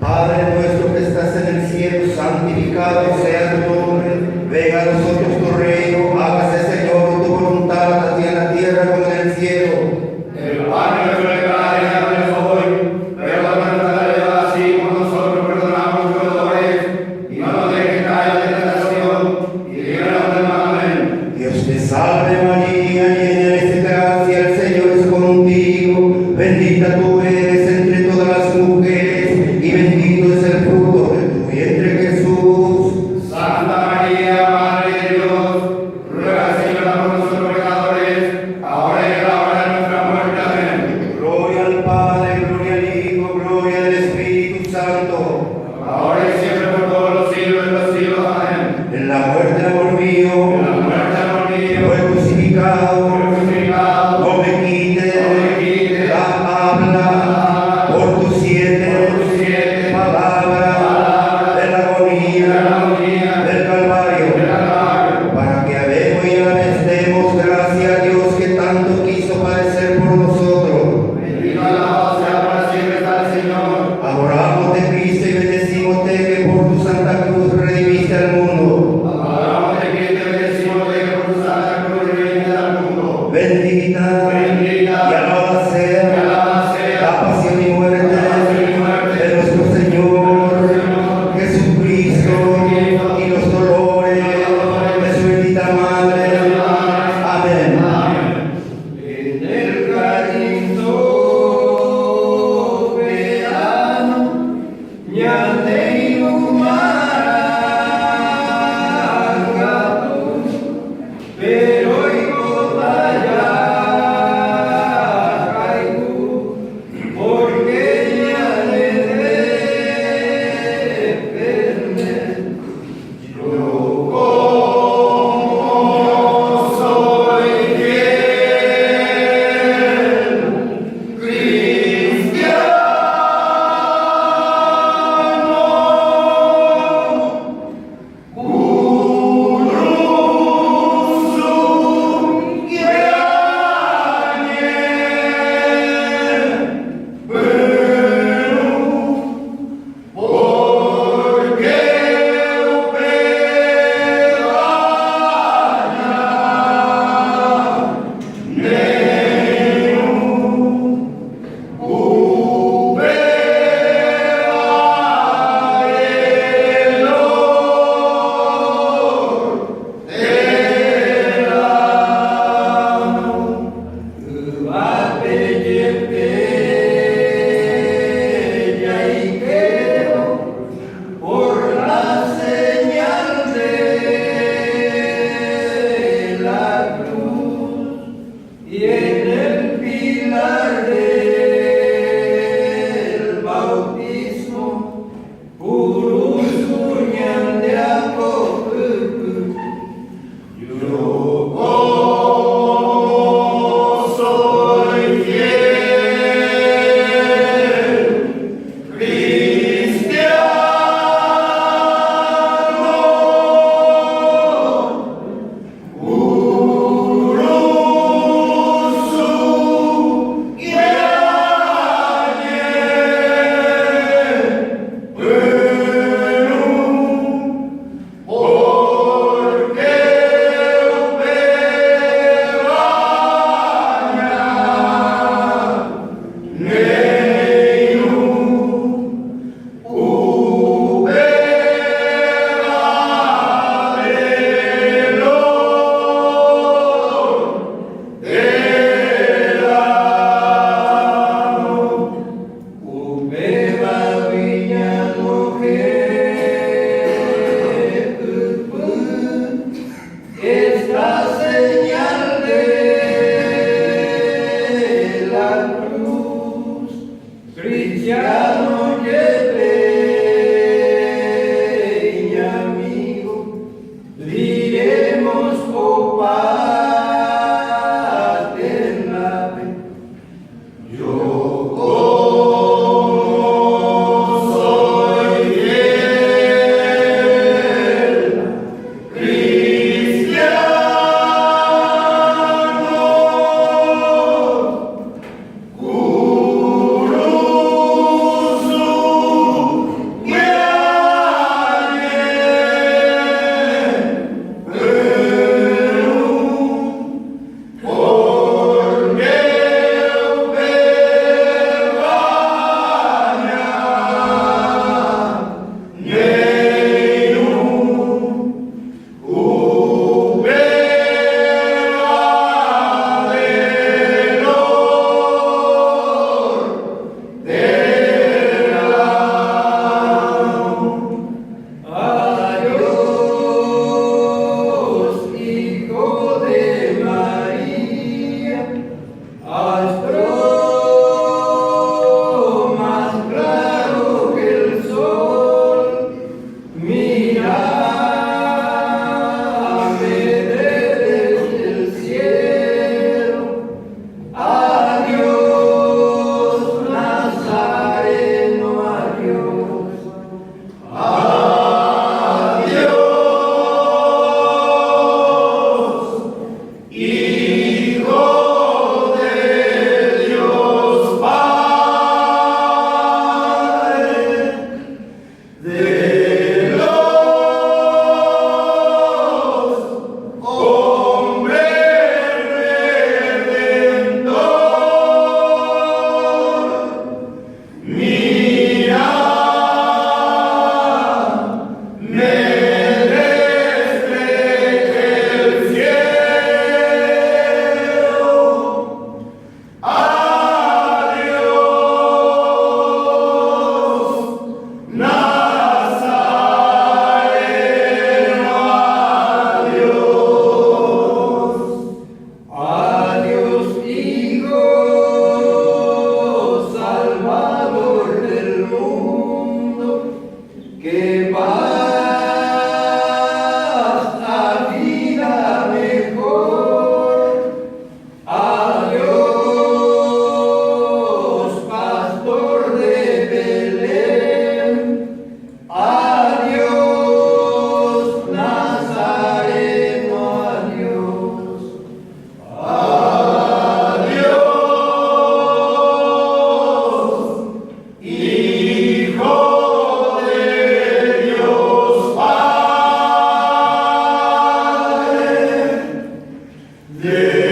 Padre nuestro que estás en el cielo, santificado sea tu nombre. Venga a nosotros tu reino, hágase, Señor, tu voluntad, así en la tierra como en el cielo. El pan nuestro de cada día danos hoy, perdona nuestras deudas, así como nosotros perdonamos a los deudores, y no nos dejes caer en tentación, y líbranos del mal. Amén. Dios te salve María, llena eres de gracia, el Señor es contigo. Bendita tú eres entre todas las mujeres, y bendito es el fruto de tu vientre, Jesús. Santa María, Madre de Dios, ruega, Señora, por nosotros pecadores, ahora y en la hora de nuestra muerte. Amén. Gloria al Padre, gloria al Hijo, gloria al Espíritu Santo. Ahora y siempre por todos los siglos de los siglos. Amén. En la muerte, amor mío, En la muerte, amor mío, fue crucificado. crucificado, No me quites la habla por tus siete palabras de la agonía del Calvario, para que habemos y demos gracias a Dios que tanto quiso padecer por nosotros. bendito alabado sea para siempre está el Señor. Adoramos de Cristo y bendecimos que por tu santa cruz redimiste al mundo. Adoramos de Cristo y bendecimos que por tu santa cruz redimiste al mundo. Bendita y alabada sea la pasión y muerte de nuestro Señor Jesucristo y los dolores de su bendita madre. Amén. En el Cristo verano, ñaneiro maragato, pero hijo allá caigo, porque ya le depende. Yo como soy fiel cristiano, curusum guiañe, pero porque por la señal de la cruz y en el pilar del bautismo, purusuñan de acopupu. Yo como soy fiel cristiano, curusum guiañe, pero porque Lleva